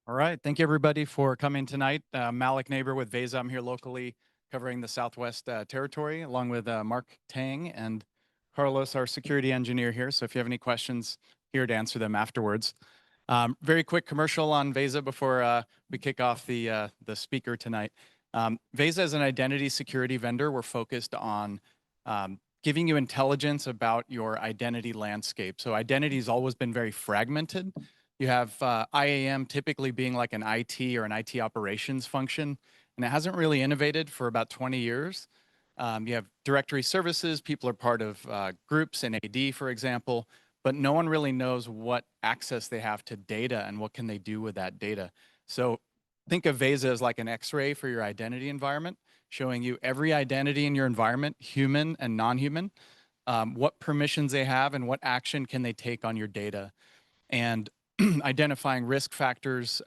All right. Thank you, everybody, for coming tonight. Malik Neighbor with Veza. I'm here locally covering the Southwest Territory, along with Mark Tang and Carlos, our security engineer here. So if you have any questions, here to answer them afterwards. Very quick commercial on Veza before we kick off the speaker tonight. Veza is an identity security vendor. We're focused on giving you intelligence about your identity landscape. So identity has always been very fragmented. You have IAM typically being like an IT or an IT operations function, and it hasn't really innovated for about 20 years. You have directory services, people are part of groups in AD, for example, but no one really knows what access they have to data and what can they do with that data. So think of Veza as like an X-ray for your identity environment, showing you every identity in your environment, human and non-human, what permissions they have and what action can they take on your data. And identifying risk factors,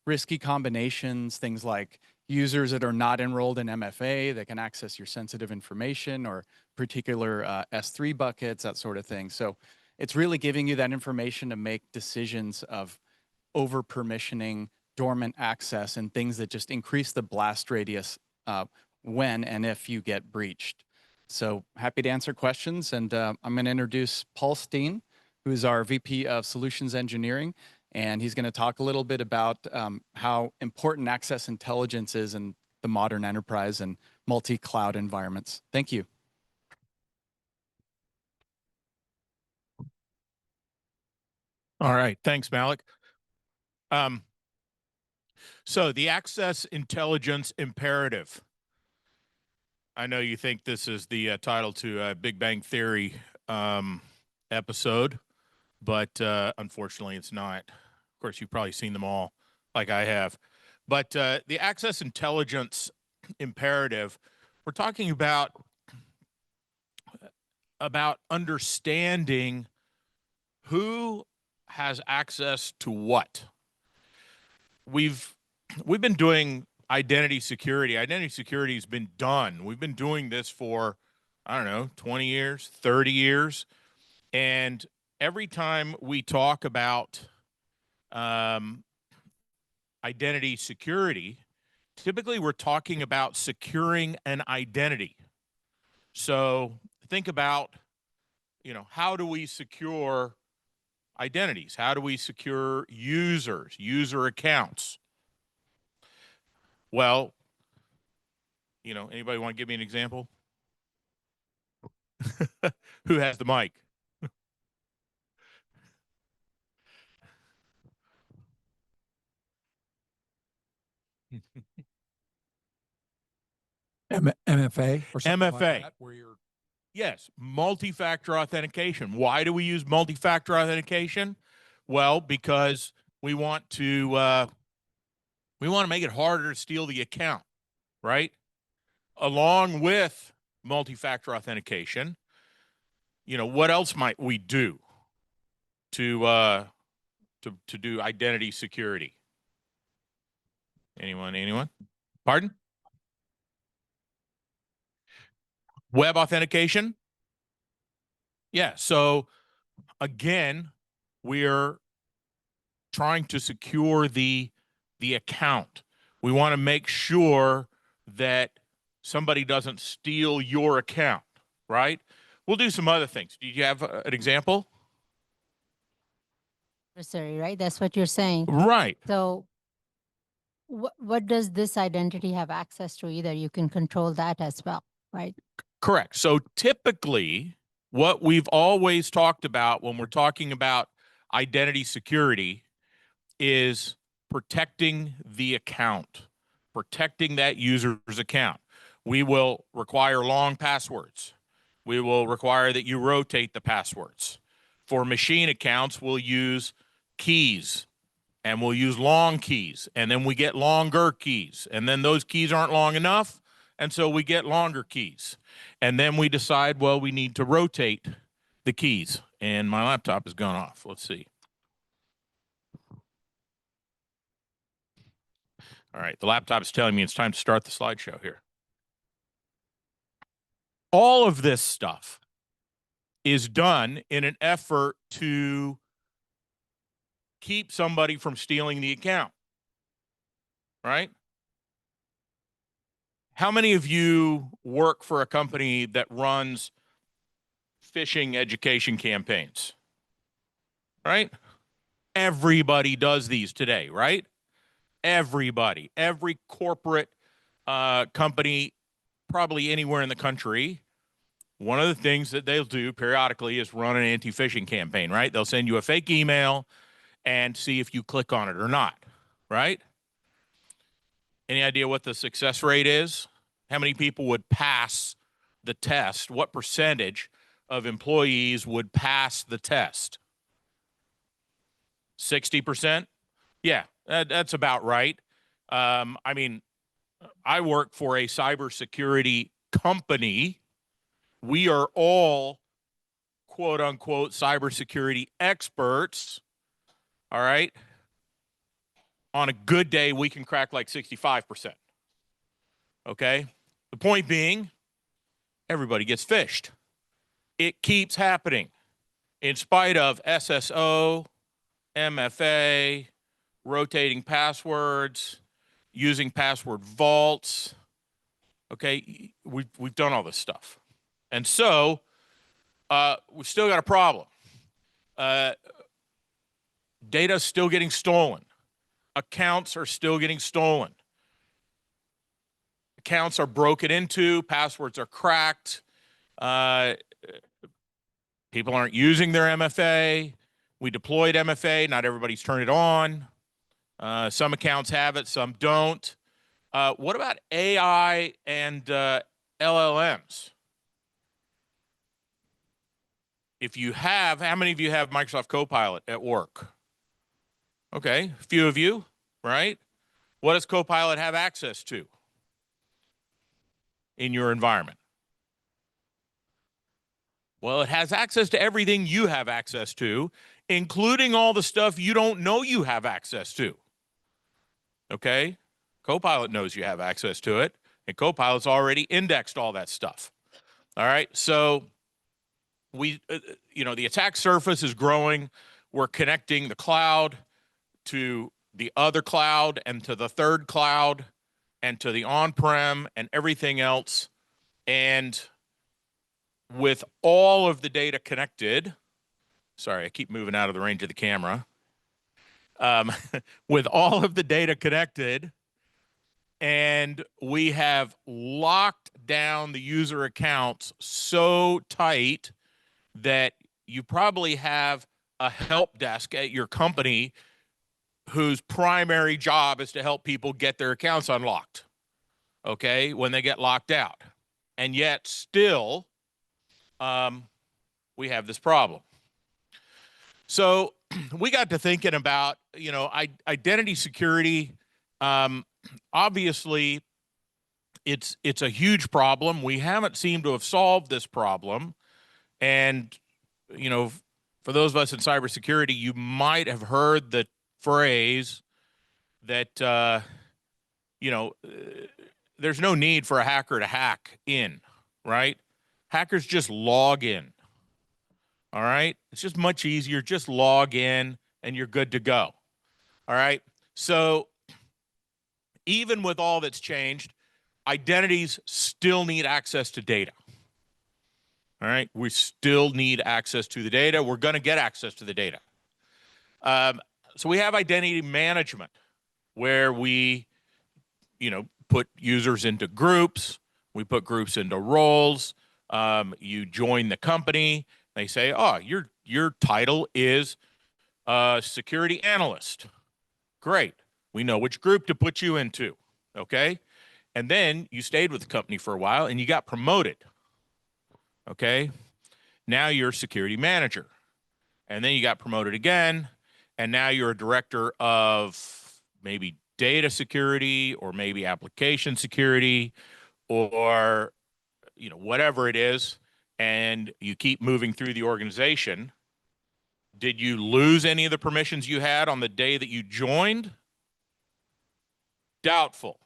risky combinations, things like users that are not enrolled in MFA that can access your sensitive information or particular S3 buckets, that sort of thing. So it's really giving you that information to make decisions of over permissioning, dormant access, and things that just increase the blast radius when and if you get breached. So happy to answer questions. And I'm going to introduce Paul Steen, who's our VP of Solutions Engineering, and he's going to talk a little bit about how important access intelligence is in the modern enterprise and multi-cloud environments. Thank you. All right, thanks, Malik. So the access intelligence imperative. I know you think this is the title to a Big Bang Theory episode, but unfortunately it's not. Of course, you've probably seen them all like I have. But the access intelligence imperative, we're talking about understanding who has access to what. We've been doing identity security. Identity security has been done. We've been doing this for, I don't know, 20 years, 30 years. And every time we talk about identity security, typically we're talking about securing an identity. So think about, how do we secure identities? How do we secure users, user accounts? Well, anybody want to give me an example? Who has the mic? MFA or something MFA. like that, where you're... Yes, multi-factor authentication. Why do we use multi-factor authentication? Well, because we want to make it harder to steal the account, right? Along with multi-factor authentication, what else might we do to do identity security? Anyone? Pardon? Web authentication? Yeah, so again, we're trying to secure the account. We want to make sure that somebody doesn't steal your account, right? We'll do some other things. Do you have an example? Sorry, right? That's what you're saying. Right. So what does this identity have access to? Either you can control that as well, right? Correct. So typically, what we've always talked about when we're talking about identity security is protecting the account, protecting that user's account. We will require long passwords. We will require that you rotate the passwords. For machine accounts, we'll use keys, and we'll use long keys, and then we get longer keys, and then those keys aren't long enough, and so we get longer keys. And then we decide, well, we need to rotate the keys. And my laptop has gone off. Let's see. All right, the laptop is telling me it's time to start the slideshow here. All of this stuff is done in an effort to keep somebody from stealing the account. right? How many of you work for a company that runs phishing education campaigns? Right? Everybody does these today, right? Everybody, every corporate company, probably anywhere in the country, one of the things that they'll do periodically is run an anti-phishing campaign, right? They'll send you a fake email and see if you click on it or not, right? Any idea what the success rate is? How many people would pass the test? What percentage of employees would pass the test? 60%? Yeah, that's about right. I mean, I work for a cybersecurity company. We are all quote unquote cybersecurity experts. All right. On a good day, we can crack like 65%. Okay. The point being, everybody gets phished. It keeps happening in spite of SSO, MFA, rotating passwords, using password vaults. Okay, we've done all this stuff. And so we've still got a problem. Data's still getting stolen. Accounts are still getting stolen. Accounts are broken into, passwords are cracked. People aren't using their MFA. We deployed MFA. Not everybody's turned it on. Some accounts have it, some don't. What about AI and LLMs? If you have, how many of you have Microsoft Copilot at work? Okay, a few of you, right? What does Copilot have access to in your environment? Well, it has access to everything you have access to, including all the stuff you don't know you have access to. Okay? Copilot knows you have access to it, and Copilot's already indexed all that stuff. All right? So the attack surface is growing. We're connecting the cloud to the other cloud and to the third cloud and to the on-prem and everything else. And with all of the data connected, sorry, I keep moving out of the range of the camera. With all of the data connected, and we have locked down the user accounts so tight that you probably have a help desk at your company whose primary job is to help people get their accounts unlocked, okay, when they get locked out. And yet still, we have this problem. So we got to thinking about, identity security. Obviously, it's a huge problem. We haven't seemed to have solved this problem. And, for those of us in cybersecurity, you might have heard the phrase that, there's no need for a hacker to hack in, right? Hackers just log in. All right. It's just much easier. Just log in and you're good to go. All right. So even with all that's changed, identities still need access to data. All right. We still need access to the data. We're going to get access to the data. So we have identity management where we, put users into groups. We put groups into roles. You join the company. They say, oh, your title is security analyst. Great. We know which group to put you into. Okay. And then you stayed with the company for a while and you got promoted. Okay. Now you're security manager. And then you got promoted again. And now you're a director of maybe data security or maybe application security or, whatever it is. And you keep moving through the organization. Did you lose any of the permissions you had on the day that you joined? Doubtful.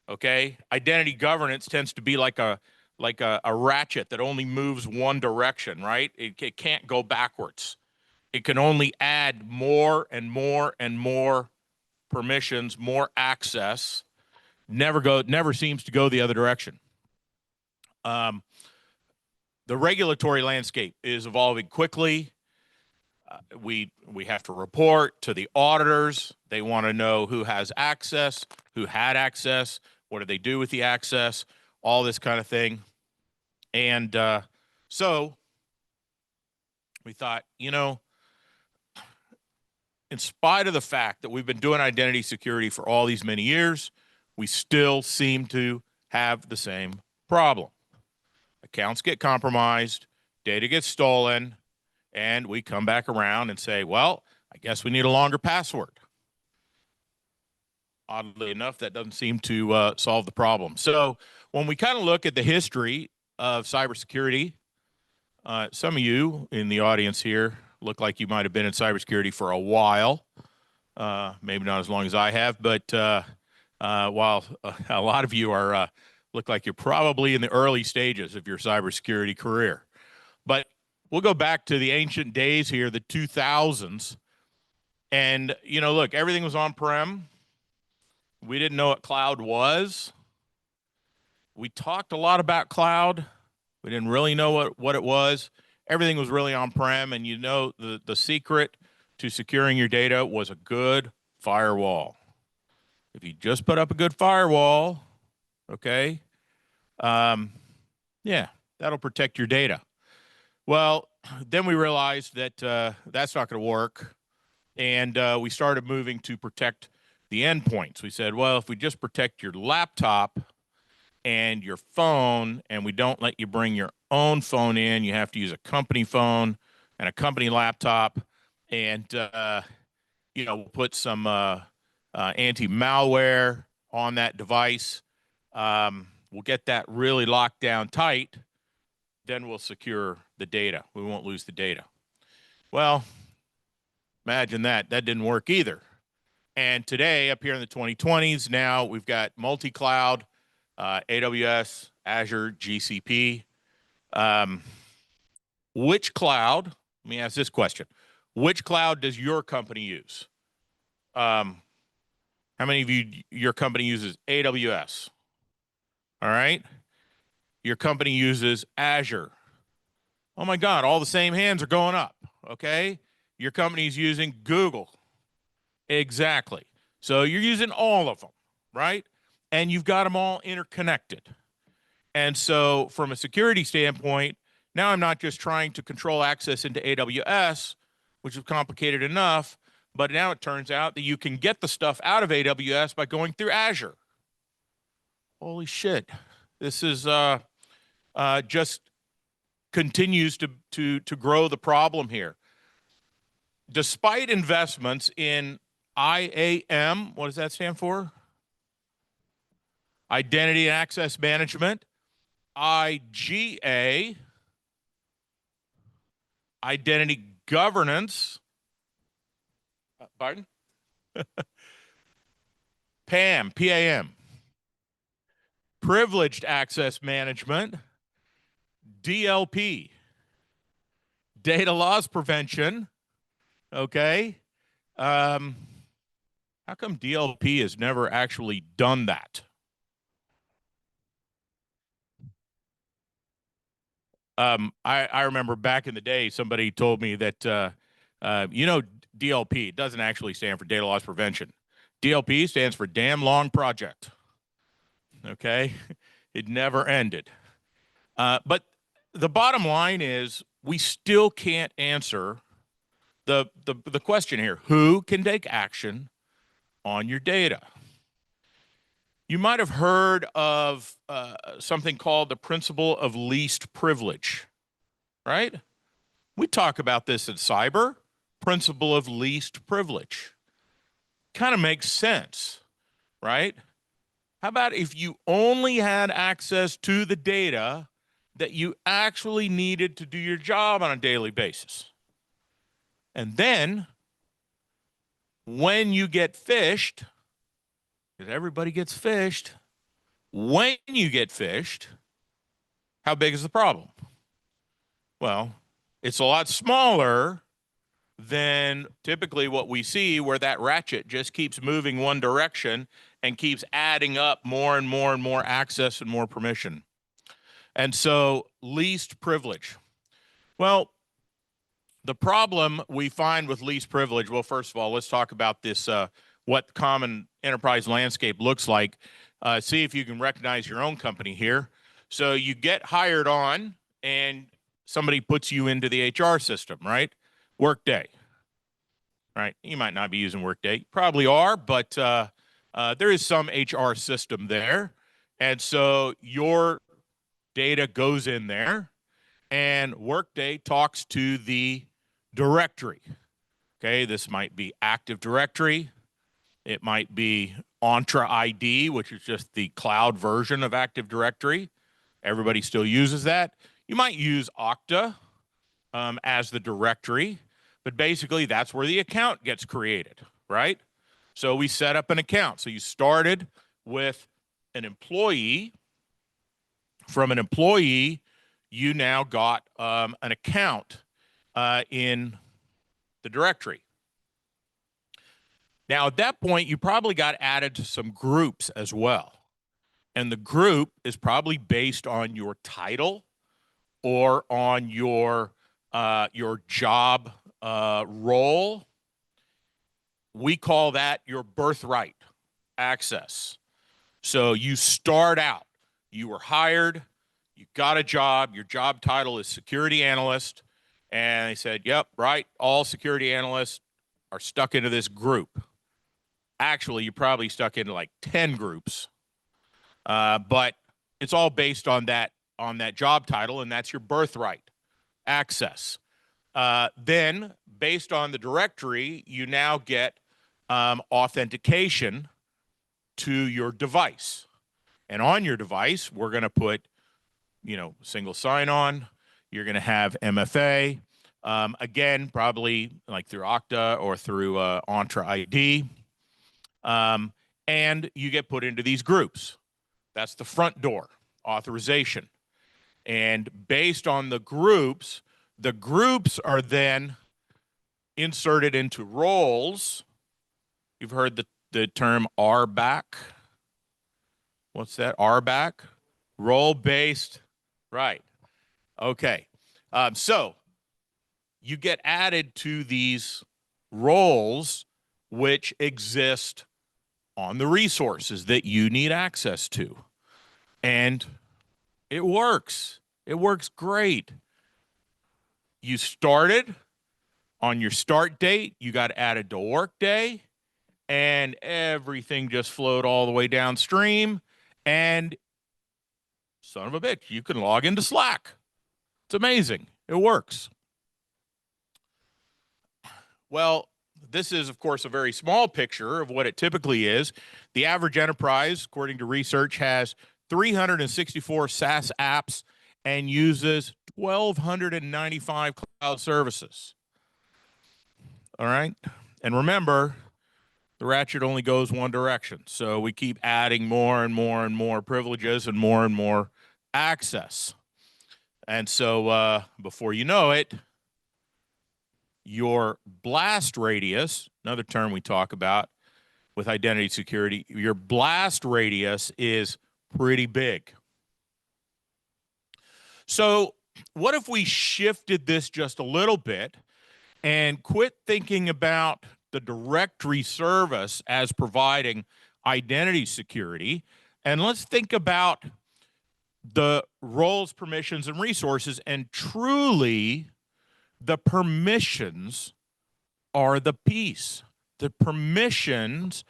Okay. Identity governance tends to be like a ratchet that only moves one direction, right? It can't go backwards. It can only add more and more and more permissions, more access, never seems to go the other direction. The regulatory landscape is evolving quickly. We have to report to the auditors. They want to know who has access, who had access, what do they do with the access, all this kind of thing. And so we thought, you know, in spite of the fact that we've been doing identity security for all these many years, we still seem to have the same problem. Accounts get compromised, data gets stolen, and we come back around and say, well, I guess we need a longer password. Oddly enough, that doesn't seem to solve the problem. So when we kind of look at the history of cybersecurity, some of you in the audience here look like you might have been in cybersecurity for a while, maybe not as long as I have, but while a lot of you are look like you're probably in the early stages of your cybersecurity career. But we'll go back to the ancient days here, the 2000s. And, you know, look, everything was on-prem. We didn't know what cloud was. We talked a lot about cloud. We didn't really know what it was. Everything was really on-prem. And, you know, the secret to securing your data was a good firewall. If you just put up a good firewall, okay, yeah, that'll protect your data. Well, then we realized that that's not going to work, and we started moving to protect the endpoints. We said, well, if we just protect your laptop and your phone, and we don't let you bring your own phone in, you have to use a company phone and a company laptop, and you know, we'll put some anti-malware on that device. We'll get that really locked down tight. Then we'll secure the data. We won't lose the data. Well, imagine that. That didn't work either. And today, up here in the 2020s, now we've got multi-cloud, AWS, Azure, GCP. Which cloud, let me ask this question. Which cloud does your company use? How many of you, your company uses AWS? All right. Your company uses Azure. Oh my God, all the same hands are going up, okay? Your company's using Google. Exactly. So you're using all of them, right? And you've got them all interconnected. And so from a security standpoint, now I'm not just trying to control access into AWS, which is complicated enough, but now it turns out that you can get the stuff out of AWS by going through Azure. Holy shit. This is just continues to grow the problem here. Despite investments in IAM, what does that stand for? Identity and Access Management. IGA, Identity Governance. Pardon? PAM, PAM. Privileged Access Management. DLP. Data Loss Prevention. Okay. How come DLP has never actually done that? I remember back in the day, somebody told me that, you know, DLP doesn't actually stand for Data Loss Prevention. DLP stands for Damn Long Project. Okay. It never ended. But the bottom line is we still can't answer the question here. Who can take action on your data? You might have heard of something called the principle of least privilege, right? We talk about this in cyber, principle of least privilege. Kind of makes sense, right? How about if you only had access to the data that you actually needed to do your job on a daily basis? And then when you get phished, because everybody gets phished, when you get phished, how big is the problem? Well, it's a lot smaller then typically what we see where that ratchet just keeps moving one direction and keeps adding up more and more and more access and more permission. And so least privilege. Well, the problem we find with least privilege, well, first of all, let's talk about this, what common enterprise landscape looks like. See if you can recognize your own company here. So you get hired on and somebody puts you into the HR system, right? Workday, right? You might not be using Workday. You probably are, but there is some HR system there. And so your data goes in there and Workday talks to the directory. Okay, this might be Active Directory. It might be Entra ID, which is just the cloud version of Active Directory. Everybody still uses that. You might use Okta as the directory, but basically that's where the account gets created, right? So we set up an account. So you started with an employee. From an employee, you now got an account in the directory. Now, at that point, you probably got added to some groups as well. And the group is probably based on your title or on your job role. We call that your birthright access. So you start out, you were hired, you got a job, your job title is security analyst, and they said, yep, right, all security analysts are stuck into this group. Actually, you're probably stuck into like 10 groups, but it's all based on that job title, and that's your birthright access. Then, based on the directory, you now get authentication to your device. And on your device, we're going to put, single sign-on. You're going to have MFA. Again, probably like through Okta or through Entra ID. And you get put into these groups. That's the front door authorization. And based on the groups are then inserted into roles. You've heard the term RBAC. What's that? RBAC? Role-based. Right. Okay. So you get added to these roles which exist on the resources that you need access to. And it works. It works great. You started on your start date, you got added to Workday, and everything just flowed all the way downstream. And son of a bitch, you can log into Slack. It's amazing. It works. Well, this is, of course, a very small picture of what it typically is. The average enterprise, according to research, has 364 SaaS apps and uses 1,295 cloud services. All right? And remember, the ratchet only goes one direction. So we keep adding more and more and more privileges and more access. And so before you know it, your blast radius, another term we talk about with identity security, your blast radius is pretty big. So what if we shifted this just a little bit and quit thinking about the directory service as providing identity security, and let's think about the roles, permissions, and resources, and truly the permissions are the piece. The permissions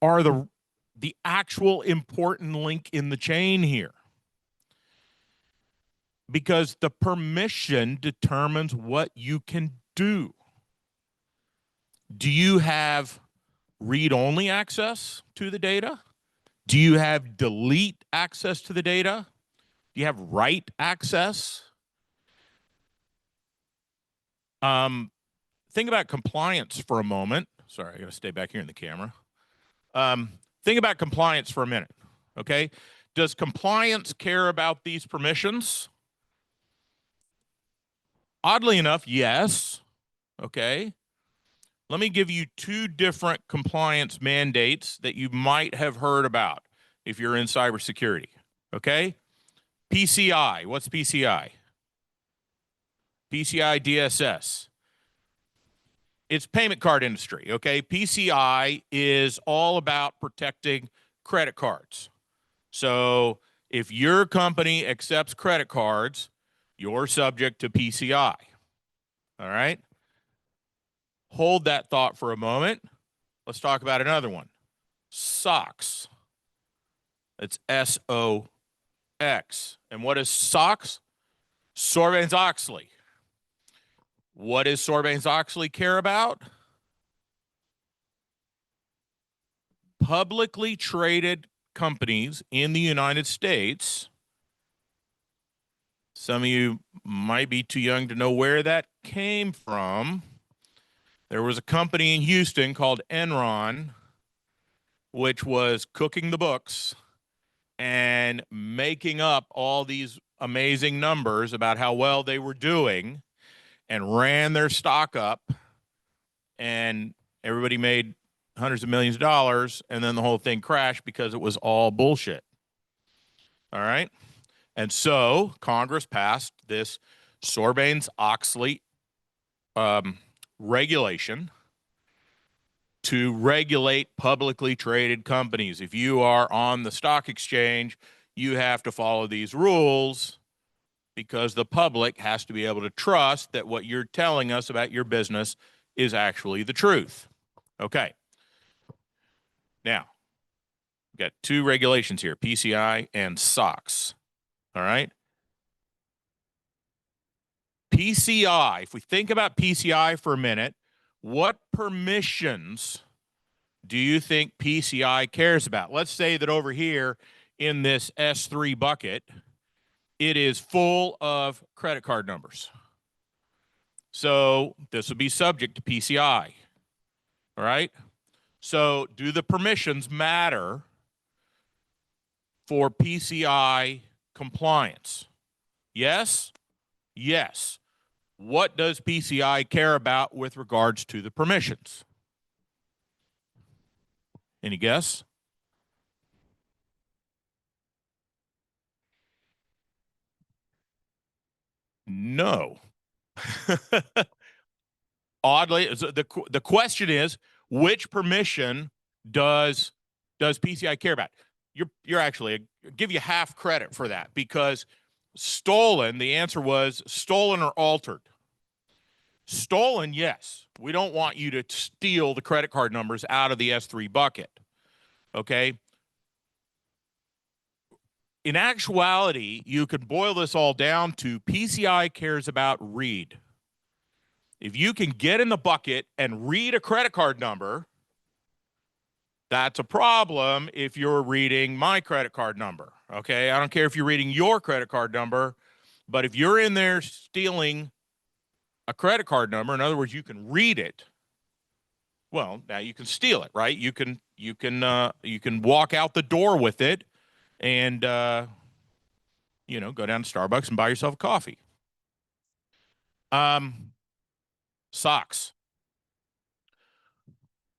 are the actual important link in the chain here. Because the permission determines what you can do. Do you have read-only access to the data? Do you have delete access to the data? Do you have write access? Think about compliance for a moment. Sorry, I got to stay back here in the camera. Think about compliance for a minute, okay? Does compliance care about these permissions? Oddly enough, yes. Okay. Let me give you two different compliance mandates that you might have heard about if you're in cybersecurity. Okay. PCI. What's PCI? PCI DSS. It's payment card industry. Okay. PCI is all about protecting credit cards. So if your company accepts credit cards, you're subject to PCI. All right. Hold that thought for a moment. Let's talk about another one. SOX. It's SOX. And what is SOX? Sarbanes-Oxley. What does Sarbanes-Oxley care about? Publicly traded companies in the United States. Some of you might be too young to know where that came from. There was a company in Houston called Enron, which was cooking the books and making up all these amazing numbers about how well they were doing and ran their stock up, and everybody made hundreds of millions of dollars, and then the whole thing crashed because it was all bullshit. All right? And so Congress passed this Sarbanes-Oxley regulation to regulate publicly traded companies. If you are on the stock exchange, you have to follow these rules because the public has to be able to trust that what you're telling us about your business is actually the truth. Okay. Now, we've got two regulations here, PCI and SOX. All right. PCI, if we think about PCI for a minute, what permissions do you think PCI cares about? Let's say that over here in this S3 bucket, it is full of credit card numbers. So this would be subject to PCI. All right. So do the permissions matter for PCI compliance? Yes? Yes. What does PCI care about with regards to the permissions? Any guess? No. Oddly, the question is, which permission does PCI care about? You're actually, give you half credit for that, because stolen, the answer was stolen or altered. Stolen, yes. We don't want you to steal the credit card numbers out of the S3 bucket. Okay? In actuality, you could boil this all down to PCI cares about read. If you can get in the bucket and read a credit card number, that's a problem if you're reading my credit card number. Okay? I don't care if you're reading your credit card number, but if you're in there stealing a credit card number, in other words, you can read it, well, now you can steal it, right? You can walk out the door with it and go down to Starbucks and buy yourself a coffee. SOX.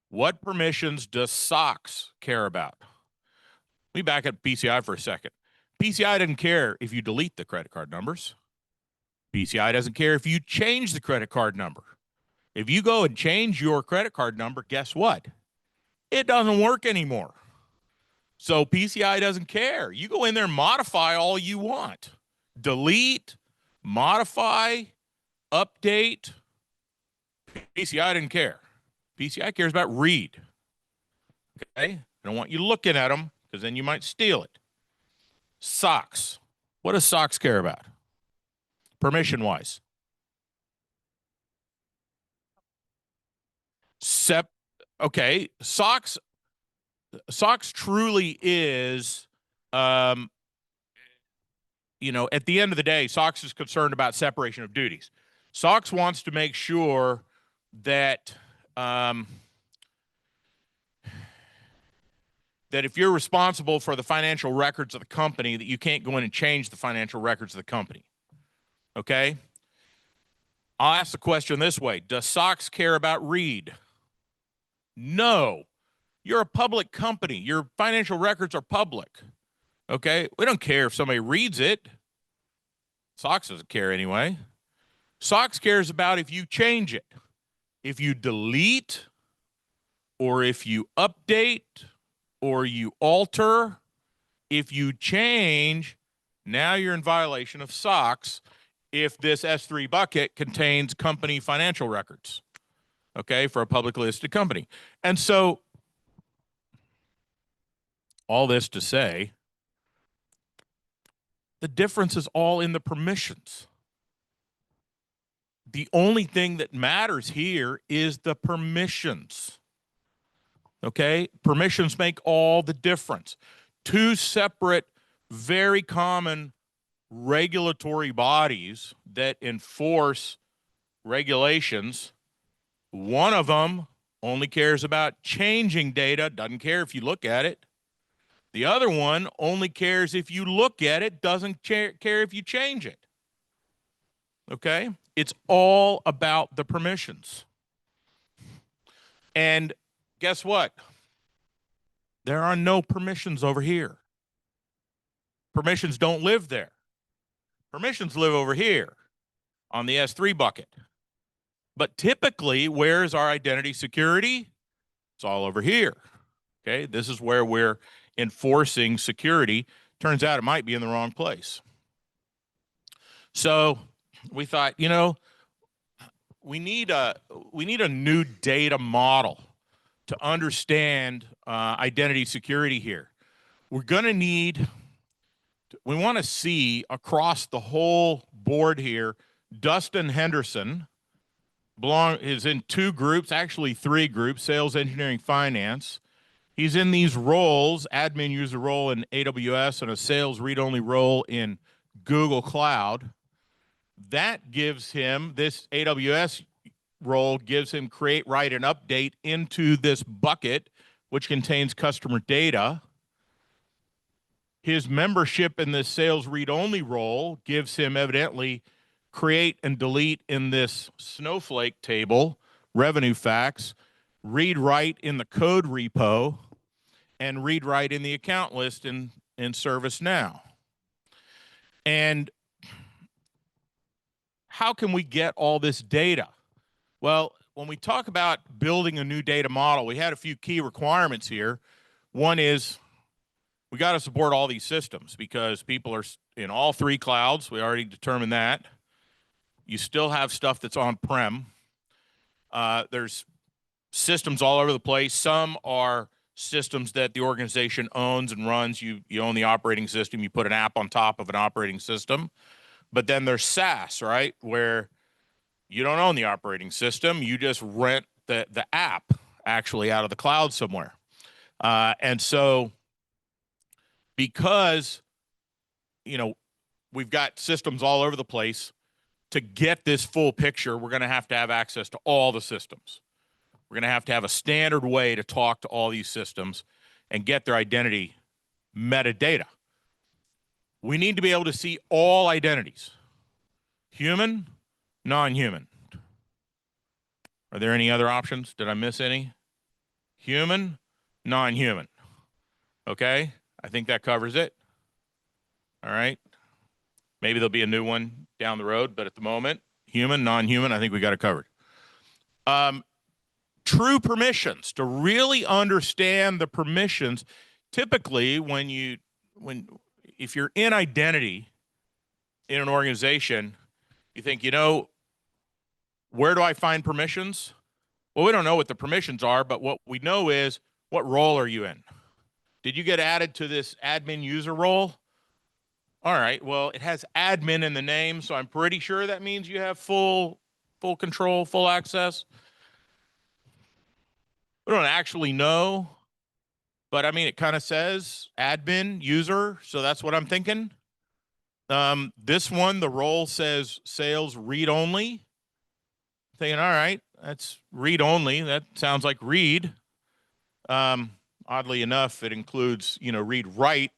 What permissions does SOX care about? Let me back up PCI for a second. PCI doesn't care if you delete the credit card numbers. PCI doesn't care if you change the credit card number. If you go and change your credit card number, guess what? It doesn't work anymore. So PCI doesn't care. You go in there and modify all you want. Delete, modify, update. PCI didn't care. PCI cares about read. Okay? I don't want you looking at them because then you might steal it. SOX. What does SOX care about? Permission-wise. Okay, SOX truly is, at the end of the day, SOX is concerned about separation of duties. SOX wants to make sure that that if you're responsible for the financial records of the company, that you can't go in and change the financial records of the company. Okay? I'll ask the question this way. Does SOX care about read? No. You're a public company. Your financial records are public. Okay? We don't care if somebody reads it. SOX doesn't care anyway. SOX cares about if you change it, if you delete, or if you update, or you alter. If you change, now you're in violation of SOX if this S3 bucket contains company financial records, okay, for a publicly listed company. And so all this to say, the difference is all in the permissions. The only thing that matters here is the permissions. Okay? Permissions make all the difference. Two separate, very common regulatory bodies that enforce regulations. One of them only cares about changing data, doesn't care if you look at it. The other one only cares if you look at it, doesn't care if you change it. Okay? It's all about the permissions. And guess what? There are no permissions over here. Permissions don't live there. Permissions live over here on the S3 bucket. But typically, where's our identity security? It's all over here. Okay, this is where we're enforcing security. Turns out it might be in the wrong place. So we thought, you know, we need a new data model to understand identity security here. We're going to need, we want to see across the whole board here, Dustin Henderson is in two groups, actually three groups, sales, engineering, finance. He's in these roles, admin user role in AWS and a sales read-only role in Google Cloud. That gives him, this AWS role gives him create, write, and update into this bucket, which contains customer data. His membership in this sales read-only role gives him evidently create and delete in this Snowflake table, revenue facts, read, write in the code repo, and read, write in the account list in ServiceNow. And how can we get all this data? Well, when we talk about building a new data model, we had a few key requirements here. One is we got to support all these systems because people are in all three clouds. We already determined that. You still have stuff that's on-prem. There's systems all over the place. Some are systems that the organization owns and runs. You own the operating system. You put an app on top of an operating system. But then there's SaaS, right, where you don't own the operating system. You just rent the app actually out of the cloud somewhere. And so because, you know, we've got systems all over the place, to get this full picture, we're going to have access to all the systems. We're going to have a standard way to talk to all these systems and get their identity metadata. We need to be able to see all identities. Human, non-human. Are there any other options? Did I miss any? Human, non-human. Okay, I think that covers it. All right. Maybe there'll be a new one down the road, but at the moment, human, non-human, I think we got it covered. True permissions, to really understand the permissions. Typically, if you're in identity in an organization, you think, you know, where do I find permissions? Well, we don't know what the permissions are, but what we know is, what role are you in? Did you get added to this admin user role? All right, well, it has admin in the name, so I'm pretty sure that means you have full control, full access. We don't actually know, but I mean, it kind of says admin user, so that's what I'm thinking. This one, the role says sales read only. Thinking, all right, that's read only. That sounds like read. Oddly enough, it includes, you know, read write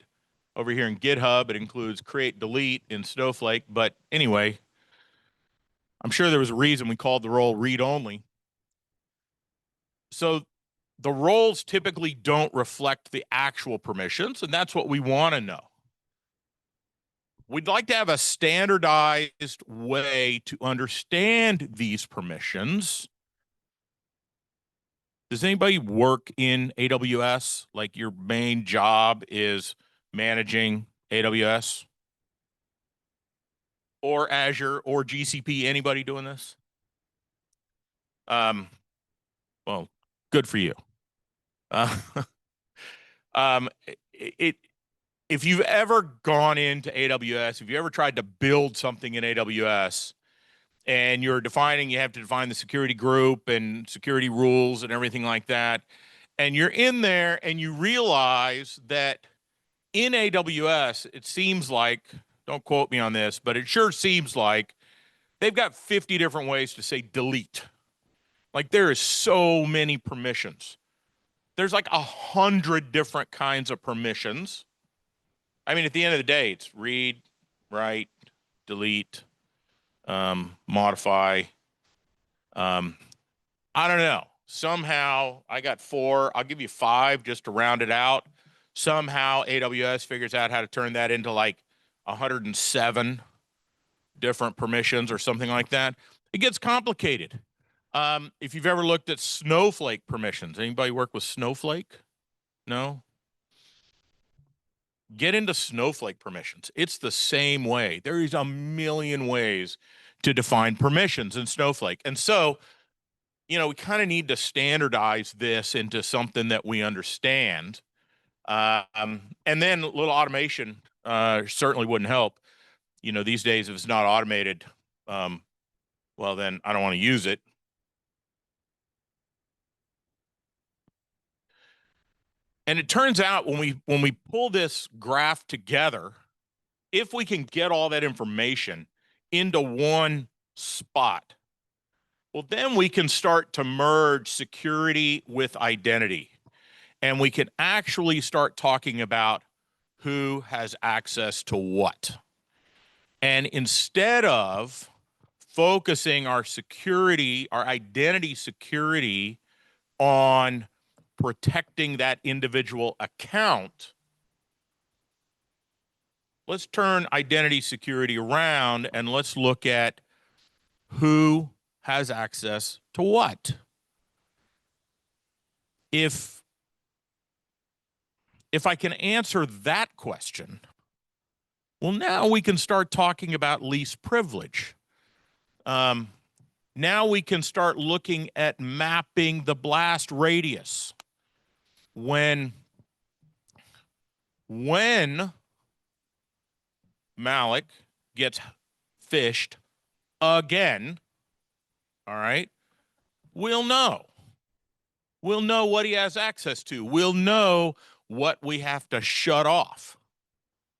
over here in GitHub. It includes create delete in Snowflake. But anyway, I'm sure there was a reason we called the role read only. So the roles typically don't reflect the actual permissions, and that's what we want to know. We'd like to have a standardized way to understand these permissions. Does anybody work in AWS? Like your main job is managing AWS or Azure or GCP? Anybody doing this? Well, good for you. Uh, it if you've ever gone into AWS, if you ever tried to build something in AWS and you're defining, you have to define the security group and security rules and everything like that. And you're in there and you realize that in AWS, it seems like, don't quote me on this, but it sure seems like they've got 50 different ways to say delete. Like there is so many permissions. There's like 100 different kinds of permissions. I mean, at the end of the day, it's read, write, delete, modify. I don't know. Somehow I got 4. I'll give you 5 just to round it out. Somehow AWS figures out how to turn that into like 107 different permissions or something like that. It gets complicated. If you've ever looked at Snowflake permissions, anybody work with Snowflake? No? Get into Snowflake permissions. It's the same way. There is a million ways to define permissions in Snowflake. And so, we kind of need to standardize this into something that we understand. And then a little automation certainly wouldn't help. These days, if it's not automated, well, then I don't want to use it. And it turns out when we pull this graph together, if we can get all that information into one spot, well, then we can start to merge security with identity. And we can actually start talking about who has access to what. And instead of focusing our security, our identity security on protecting that individual account, let's turn identity security around and let's look at who has access to what. If I can answer that question, well, now we can start talking about least privilege. Now we can start looking at mapping the blast radius. When Malik gets phished again, all right, we'll know. We'll know what he has access to. We'll know what we have to shut off,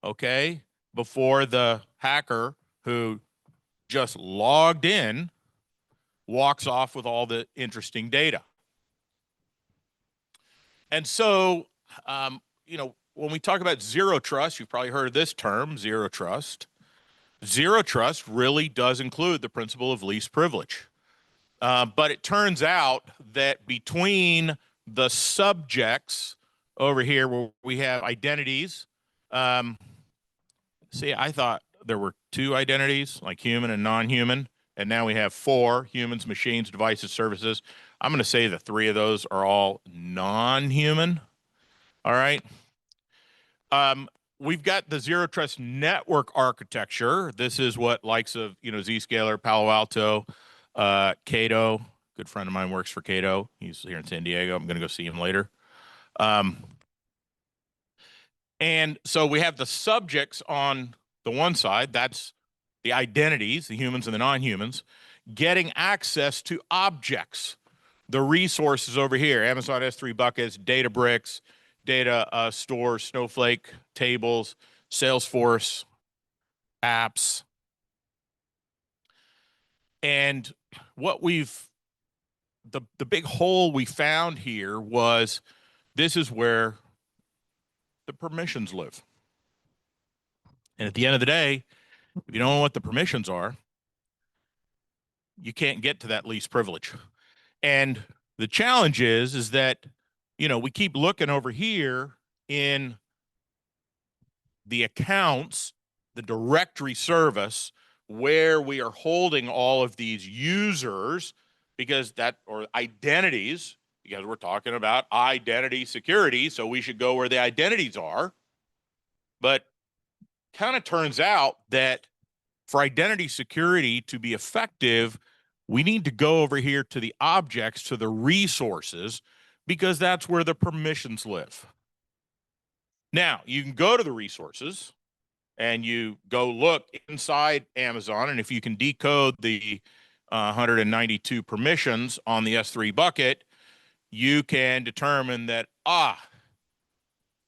okay, before the hacker who just logged in walks off with all the interesting data. And so, when we talk about zero trust, you've probably heard of this term, zero trust. Zero trust really does include the principle of least privilege. But it turns out that between the subjects over here where we have identities, see, I thought there were 2 identities, like human and non-human, and now we have 4, humans, machines, devices, services. I'm going to say the 3 of those are all non-human. All right. We've got the zero trust network architecture. This is what likes of, Zscaler, Palo Alto, Cato, good friend of mine works for Cato. He's here in San Diego. I'm going to go see him later. And so we have the subjects on the one side. That's the identities, the humans and the non-humans, getting access to objects, the resources over here, Amazon S3 buckets, Databricks, data stores, Snowflake tables, Salesforce apps. And what the big hole we found here was this is where the permissions live. And at the end of the day, if you don't know what the permissions are, you can't get to that least privilege. And the challenge is that, you know, we keep looking over here in the accounts, the directory service, where we are holding all of these users because that, or identities, because we're talking about identity security. So we should go where the identities are. But kind of turns out that for identity security to be effective, we need to go over here to the objects, to the resources, because that's where the permissions live. Now, you can go to the resources and you go look inside Amazon, and if you can decode the 192 permissions on the S3 bucket, you can determine that,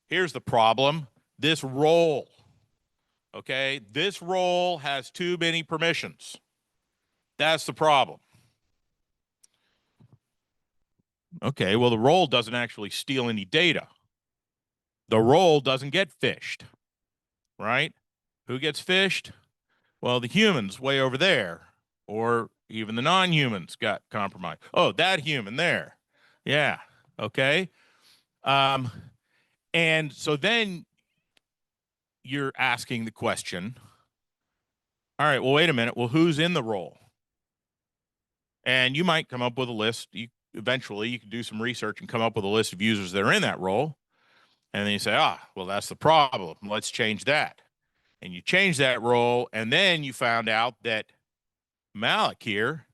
here's the problem. This role, okay, this role has too many permissions. That's the problem. Okay, well, the role doesn't actually steal any data. The role doesn't get phished, right? Who gets phished? Well, the humans way over there, or even the non-humans got compromised. Oh, that human there. Yeah, okay. And so then you're asking the question, all right, well, wait a minute. Well, who's in the role? And you might come up with a list. Eventually, you can do some research and come up with a list of users that are in that role. And then you say, well, that's the problem. Let's change that. And you change that role, and then you found out that Malik here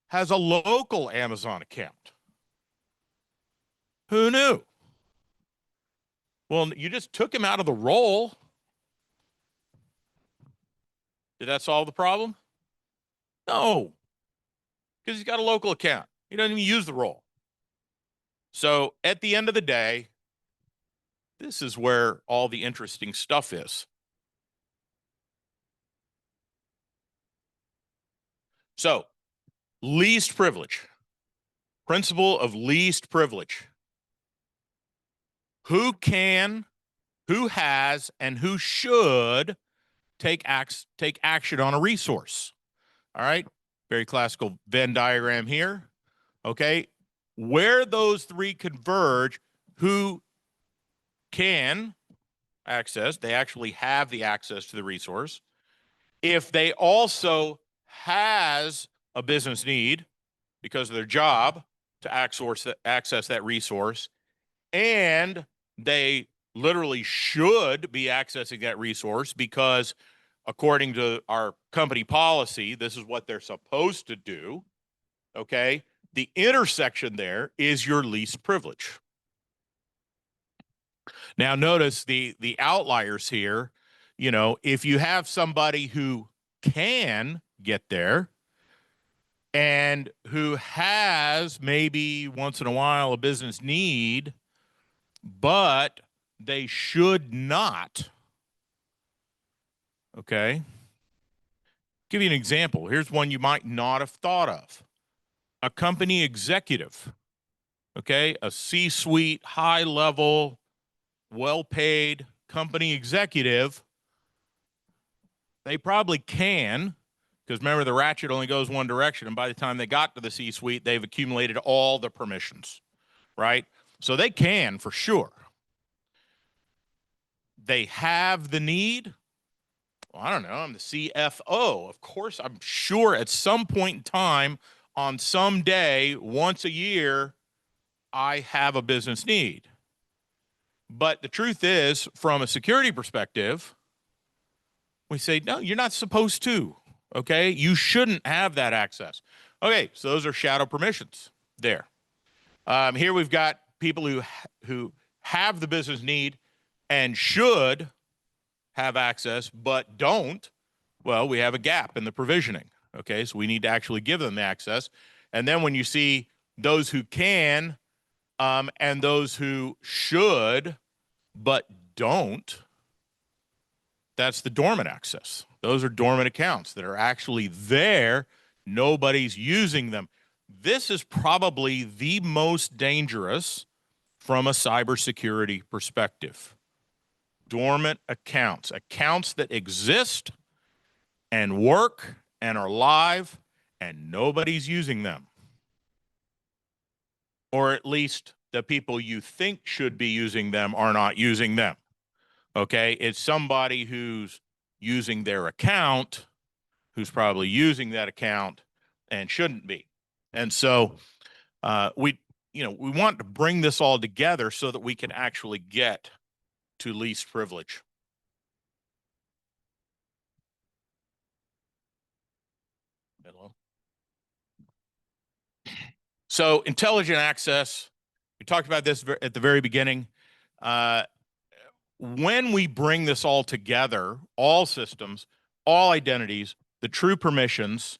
has a local Amazon account. Who knew? Well, you just took him out of the role. Did that solve the problem? No, because he's got a local account. He doesn't even use the role. So at the end of the day, this is where all the interesting stuff is. So, least privilege. Principle of least privilege. Who can, who has, and who should take action on a resource? All right. Very classical Venn diagram here. Okay. Where those three converge, who can access, they actually have the access to the resource. If they also has a business need because of their job to access that resource, and they literally should be accessing that resource because according to our company policy, this is what they're supposed to do, okay? The intersection there is your least privilege. Now, notice the outliers here. You know, if you have somebody who can get there and who has maybe once in a while a business need, but they should not. Okay. Give you an example. Here's one you might not have thought of. A company executive, okay, a C-suite, high-level, well-paid company executive, they probably can, because remember, the ratchet only goes one direction, and by the time they got to the C-suite, they've accumulated all the permissions, right? So they can, for sure. They have the need. Well, I don't know. I'm the CFO. Of course, I'm sure at some point in time, on some day, once a year, I have a business need. But the truth is, from a security perspective, we say, no, you're not supposed to, okay? You shouldn't have that access. Okay, so those are shadow permissions there. Here we've got people who have the business need and should have access, but don't. Well, we have a gap in the provisioning, okay? So we need to actually give them the access. And then when you see those who can and those who should but don't, that's the dormant access. Those are dormant accounts that are actually there. Nobody's using them. This is probably the most dangerous from a cybersecurity perspective. Dormant accounts, accounts that exist and work and are live and nobody's using them. Or at least the people you think should be using them are not using them. Okay, it's somebody who's using their account, who's probably using that account and shouldn't be. And so we want to bring this all together so that we can actually get to least privilege. Hello. So intelligent access, we talked about this at the very beginning. When we bring this all together, all systems, all identities, the true permissions,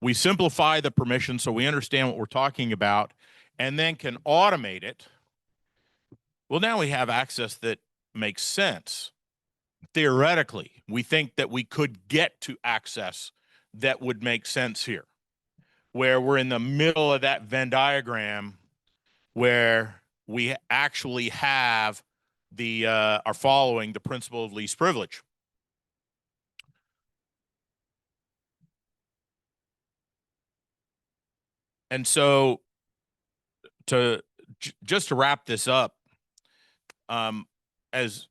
we simplify the permissions so we understand what we're talking about and then can automate it. Well, now we have access that makes sense. Theoretically, we think that we could get to access that would make sense here, where we're in the middle of that Venn diagram where we actually have are following the principle of least privilege. And so just to wrap this up, as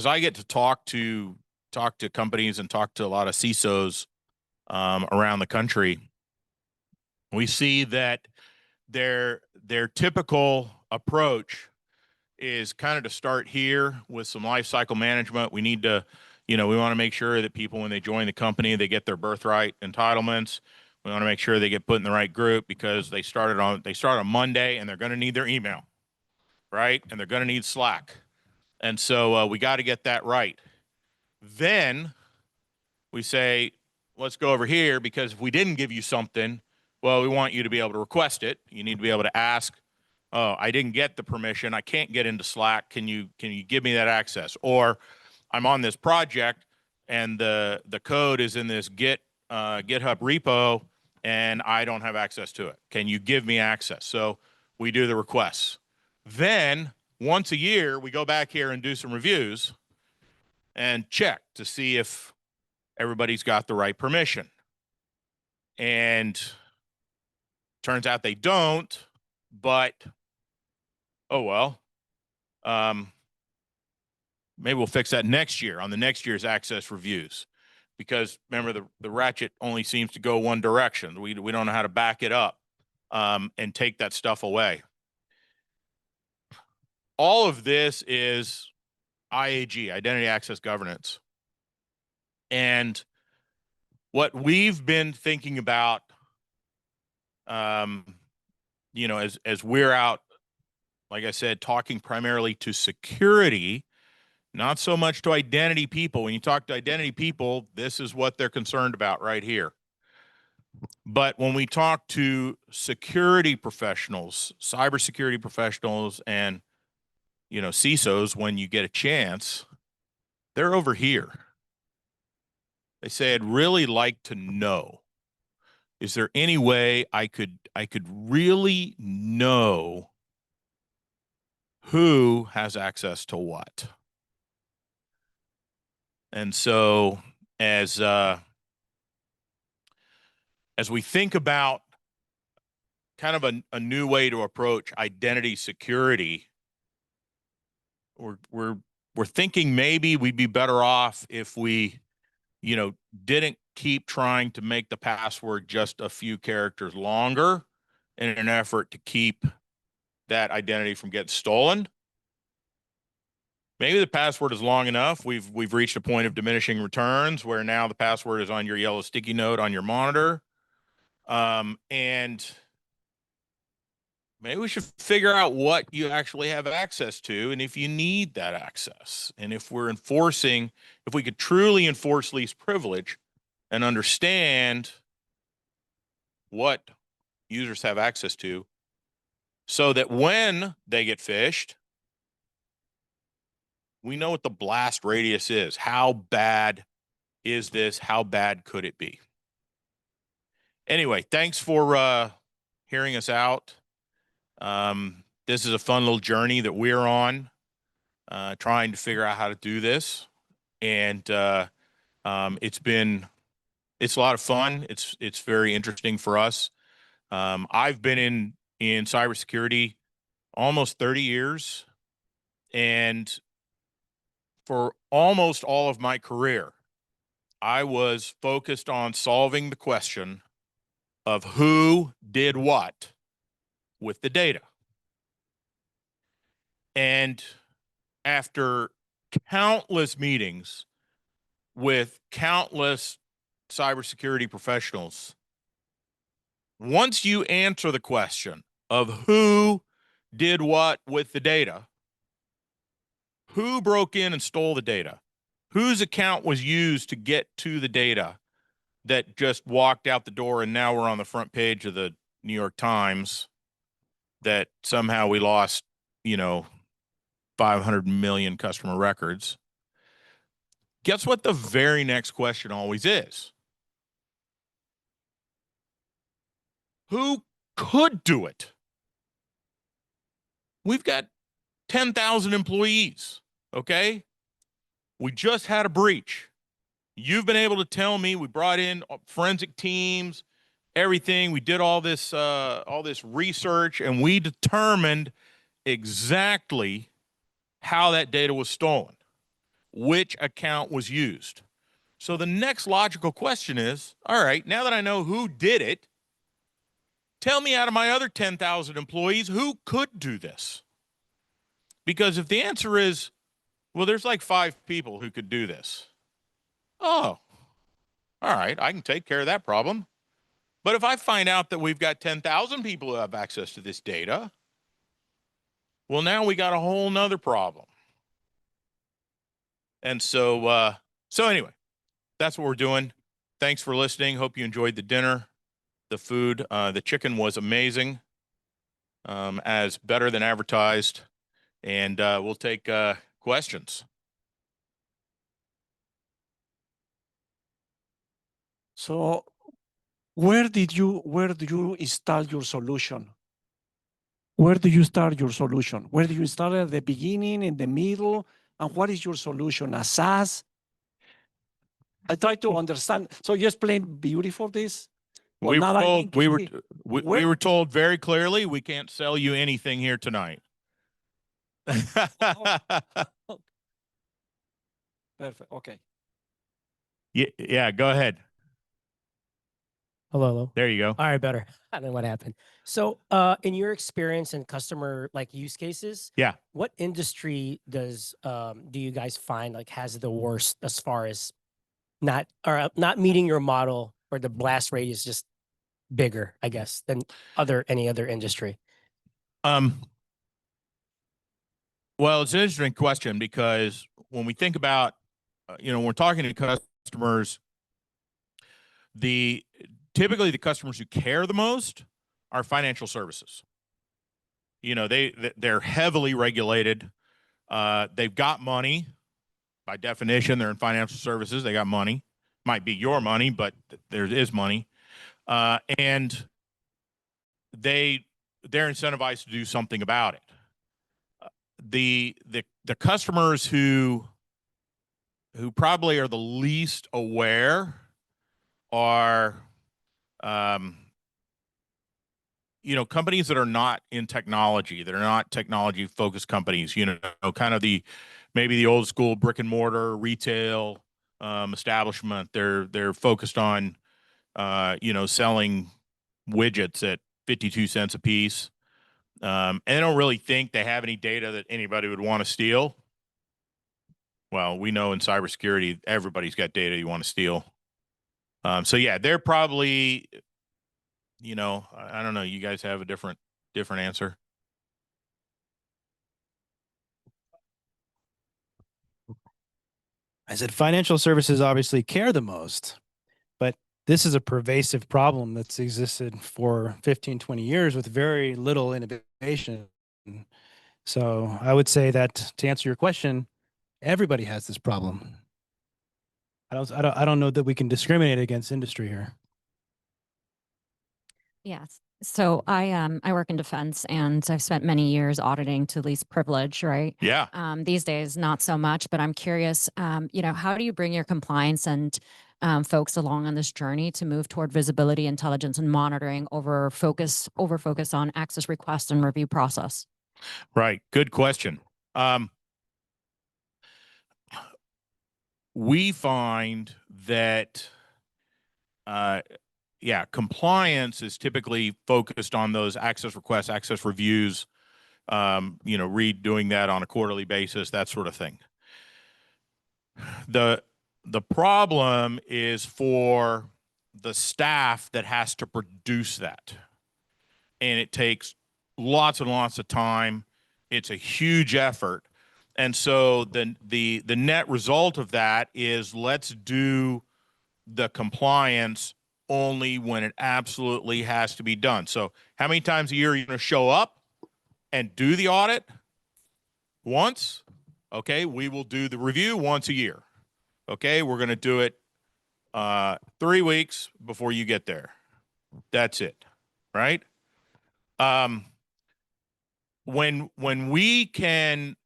I get to talk to companies and talk to a lot of CISOs around the country, we see that their typical approach is kind of to start here with some life cycle management. We need to, we want to make sure that people, when they join the company, they get their birthright entitlements. We want to make sure they get put in the right group because they start on Monday and they're going to need their email, right? And they're going to need Slack. And so we got to get that right. Then we say, let's go over here because if we didn't give you something, well, we want you to be able to request it. You need to be able to ask, oh, I didn't get the permission. I can't get into Slack. Can you give me that access? Or I'm on this project and the code is in this GitHub repo and I don't have access to it. Can you give me access? So we do the requests. Then once a year, we go back here and do some reviews and check to see if everybody's got the right permission. And turns out they don't, but oh well. Maybe we'll fix that next year on the next year's access reviews, because remember the ratchet only seems to go one direction. We don't know how to back it up and take that stuff away. All of this is IAG, Identity Access Governance. And what we've been thinking about, as we're out, like I said, talking primarily to security, not so much to identity people. When you talk to identity people, this is what they're concerned about right here. But when we talk to security professionals, cybersecurity professionals, and CISOs, when you get a chance, they're over here. They say, I'd really like to know, is there any way I could really know who has access to what? And so as we think about kind of a new way to approach identity security, we're thinking maybe we'd be better off if we, didn't keep trying to make the password just a few characters longer in an effort to keep that identity from getting stolen. Maybe the password is long enough. We've reached a point of diminishing returns where now the password is on your yellow sticky note on your monitor. And maybe we should figure out what you actually have access to and if you need that access. And if we could truly enforce least privilege and understand what users have access to so that when they get phished, we know what the blast radius is. How bad is this? How bad could it be? Anyway, thanks for hearing us out. This is a fun little journey that we're on, trying to figure out how to do this. And it's been It's a lot of fun. It's very interesting for us. I've been in cybersecurity almost 30 years, and for almost all of my career, I was focused on solving the question of who did what with the data. And after countless meetings with countless cybersecurity professionals, once you answer the question of who did what with the data, who broke in and stole the data, whose account was used to get to the data that just walked out the door, and now we're on the front page of the New York Times that somehow we lost, 500 million customer records. Guess what the very next question always is? Who could do it? We've got 10,000 employees, okay? We just had a breach. You've been able to tell me we brought in forensic teams, everything. We did all this research, and we determined exactly how that data was stolen, which account was used. So the next logical question is, all right, now that I know who did it, tell me out of my other 10,000 employees who could do this. Because if the answer is, well, there's like 5 people who could do this. Oh, all right, I can take care of that problem. But if I find out that we've got 10,000 people who have access to this data, well, now we got a whole nother problem. And so anyway, that's what we're doing. Thanks for listening. Hope you enjoyed the dinner, the food. The chicken was amazing, as better than advertised. And we'll take questions. So where do you install your solution? Where do you start your solution? Where do you start at the beginning, in the middle? And what is your solution? A SaaS? I try to understand. So you explained beautiful this. Well, We were now I told, think we where- were told very clearly we can't sell you anything here tonight. Perfect. Okay. Yeah, go ahead. Hello, hello. There you go. All right, better. I don't know what happened. So, in your experience and customer use cases, Yeah. what industry do you guys find has the worst as far as not meeting your model, or the blast rate is just bigger, I guess, than any other industry? Well, it's an interesting question, because when we think about, when we're talking to customers, typically the customers who care the most are financial services. They're heavily regulated. They've got money. By definition, they're in financial services. They got money. Might be your money, but there is money. And they're incentivized to do something about it. The customers who probably are the least aware are companies that are not in technology, that are not technology focused companies, kind of maybe the old school brick and mortar retail establishment. They're focused on selling widgets at 52 cents a piece. And they don't really think they have any data that anybody would want to steal. Well, we know in cybersecurity, everybody's got data you want to steal. So yeah, they're probably, I don't know. You guys have a different answer. I said financial services obviously care the most, but this is a pervasive problem that's existed for 15, 20 years with very little innovation. So I would say that, to answer your question, everybody has this problem. I don't know that we can discriminate against industry here. Yes. So I work in defense, and I've spent many years auditing to least privilege, right? Yeah. These days, not so much, but I'm curious, how do you bring your compliance and folks along on this journey to move toward visibility, intelligence, and monitoring over focus on access request and review process. Right. Good question. We find that, yeah, compliance is typically focused on those access requests, access reviews, redoing that on a quarterly basis, that sort of thing. The problem is for the staff that has to produce that. And it takes lots and lots of time. It's a huge effort. And so the net result of that is let's do the compliance only when it absolutely has to be done. So how many times a year are you going to show up and do the audit? Once. Okay, we will do the review once a year. Okay, we're going to do it 3 weeks before you get there. That's it, right? When we can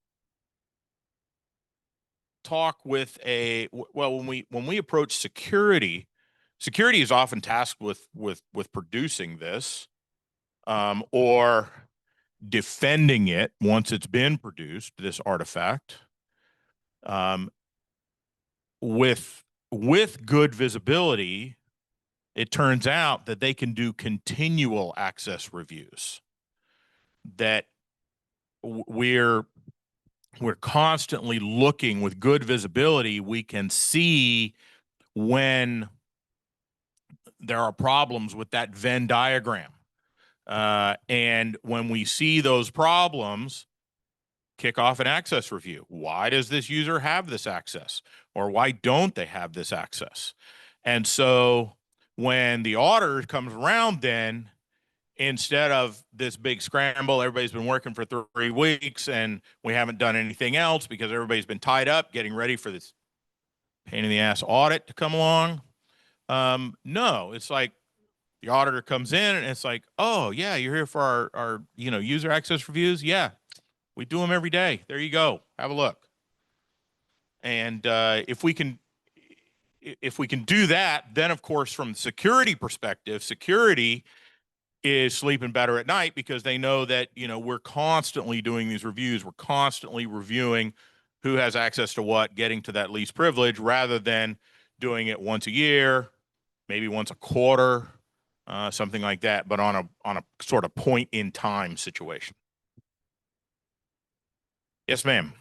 talk with when we approach security is often tasked with producing this or defending it once it's been produced, this artifact. With good visibility, it turns out that they can do continual access reviews, that we're constantly looking with good visibility. We can see when there are problems with that Venn diagram. And when we see those problems, kick off an access review. Why does this user have this access? Or why don't they have this access? And so when the auditor comes around, then instead of this big scramble, everybody's been working for 3 weeks and we haven't done anything else because everybody's been tied up getting ready for this pain in the ass audit to come along. No, it's like the auditor comes in and it's like, oh yeah, you're here for our user access reviews. Yeah, we do them every day. There you go. Have a look. And if we can do that, then of course, from the security perspective, security is sleeping better at night because they know that, we're constantly doing these reviews. We're constantly reviewing who has access to what, getting to that least privilege rather than doing it once a year, maybe once a quarter, something like that, but on a sort of point in time situation. Yes, ma'am.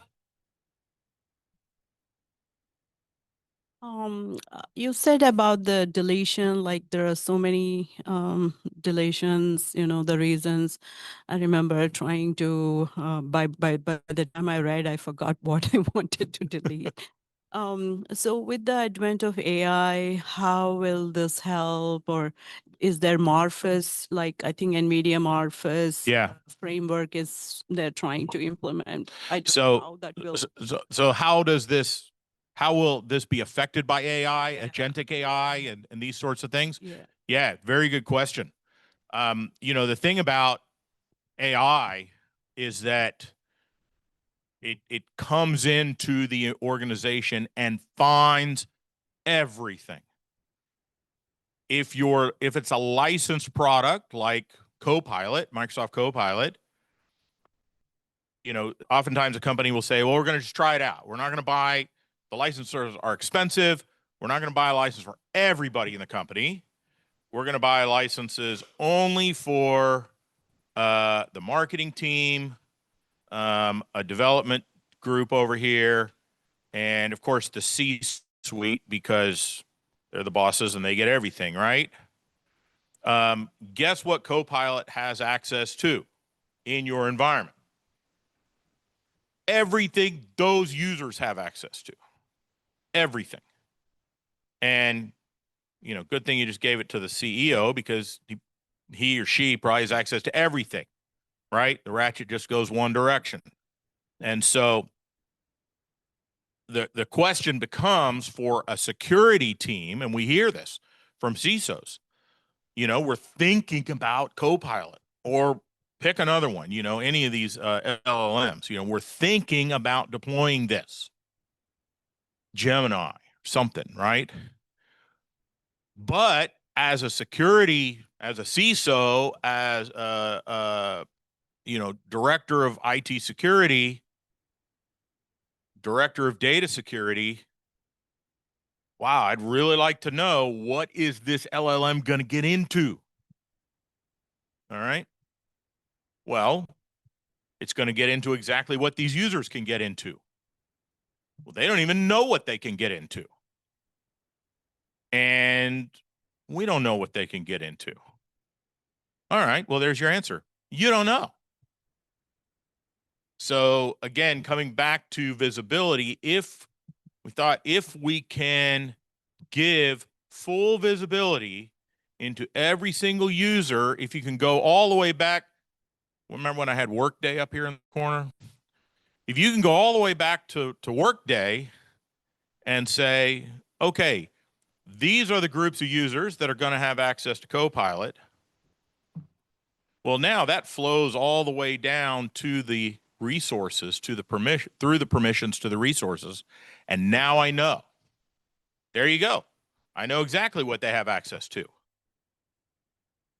You said about the deletion, like there are so many deletions, the reasons. I remember trying to, by the time I read, I forgot what I wanted to delete. So with the advent of AI, how will this help? Or is there Morphus, like I think NVIDIA Morphus framework they're trying to implement? I don't know how that will. So how will this be affected by AI, agentic AI, and these sorts of things? Yeah, very good question. The thing about AI is that it comes into the organization and finds everything. If it's a licensed product like Copilot, Microsoft Copilot, oftentimes a company will say, well, we're going to just try it out. We're not going to buy, the licenses are expensive. We're not going to buy a license for everybody in the company. We're going to buy licenses only for the marketing team, a development group over here, and of course the C-suite because they're the bosses and they get everything, right? Guess what Copilot has access to in your environment? Everything those users have access to. Everything. And, good thing you just gave it to the CEO because he or she probably has access to everything, right? The ratchet just goes one direction. And so the question becomes for a security team, and we hear this from CISOs, we're thinking about Copilot or pick another one, any of these LLMs, we're thinking about deploying this Gemini, something, right? But as a security, as a CISO, as director of IT security, director of data security, wow, I'd really like to know, what is this LLM going to get into? All right. Well, it's going to get into exactly what these users can get into. Well, they don't even know what they can get into. And we don't know what they can get into. All right. Well, there's your answer. You don't know. So again, coming back to visibility, if we can give full visibility into every single user, if you can go all the way back, remember when I had Workday up here in the corner? If you can go all the way back to Workday and say, okay, these are the groups of users that are going to have access to Copilot. Well, now that flows all the way down to the resources, to the permission, through the permissions to the resources. And now I know. There you go. I know exactly what they have access to.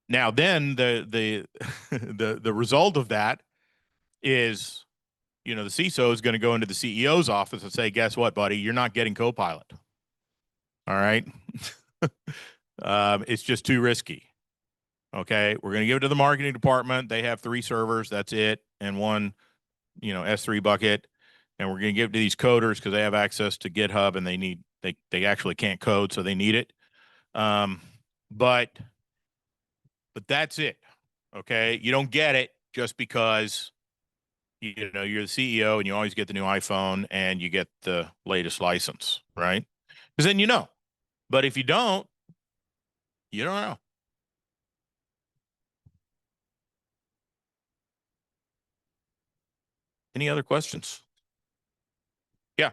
Now, then the the result of that is, the CISO is going to go into the CEO's office and say, guess what, buddy? You're not getting Copilot. All right. It's just too risky. Okay. We're going to give it to the marketing department. They have 3 servers. That's it. And one, S3 bucket. And we're going to give it to these coders because they have access to GitHub and they actually can't code. So they need it. But that's it. Okay. You don't get it just because, you're the CEO and you always get the new iPhone and you get the latest license, right? Because then you know. But if you don't, you don't know. Any other questions? Yeah.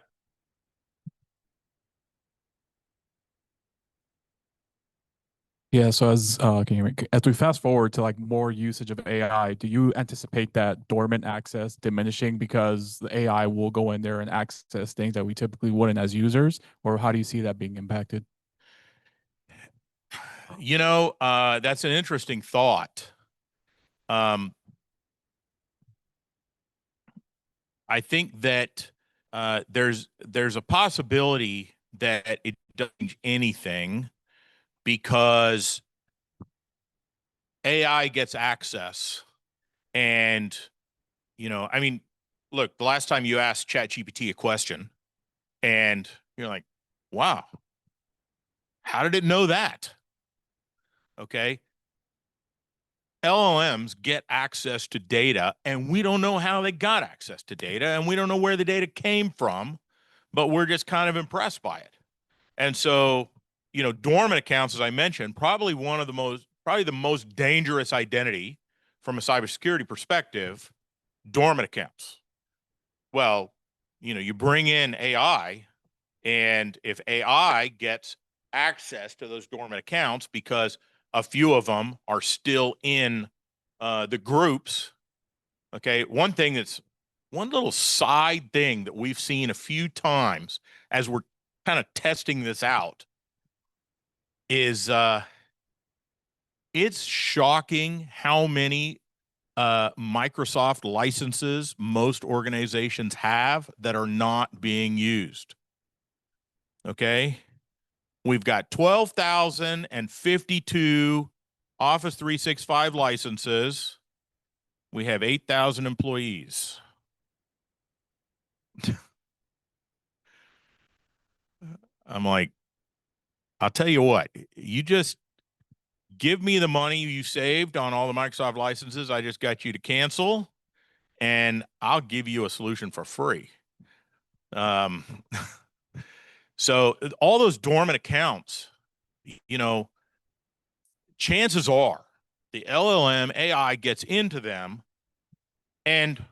Yeah, so can you hear me? As we fast forward to like more usage of AI, do you anticipate that dormant access diminishing because the AI will go in there and access things that we typically wouldn't as users, or how do you see that being impacted? That's an interesting thought. I think that there's a possibility that it doesn't change anything because AI gets access. And, look, the last time you asked ChatGPT a question and you're like, wow, how did it know that? Okay. LLMs get access to data and we don't know how they got access to data and we don't know where the data came from, but we're just kind of impressed by it. And so, dormant accounts, as I mentioned, probably the most dangerous identity from a cybersecurity perspective, dormant accounts. Well, you bring in AI, and if AI gets access to those dormant accounts because a few of them are still in the groups, okay, one little side thing that we've seen a few times as we're kind of testing this out is it's shocking how many Microsoft licenses most organizations have that are not being used. Okay. We've got 12,052 Office 365 licenses. We have 8,000 employees. I'm like, I'll tell you what, you just give me the money you saved on all the Microsoft licenses I just got you to cancel, and I'll give you a solution for free. So all those dormant accounts, chances are the LLM AI gets into them and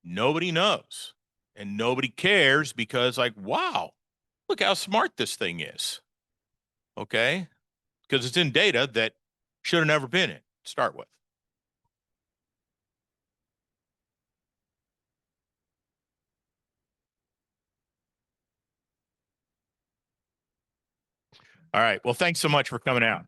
nobody knows and nobody cares because, like, wow, look how smart this thing is. Okay. Because it's in data that should have never been in to start with. All right. Well, thanks so much for coming out.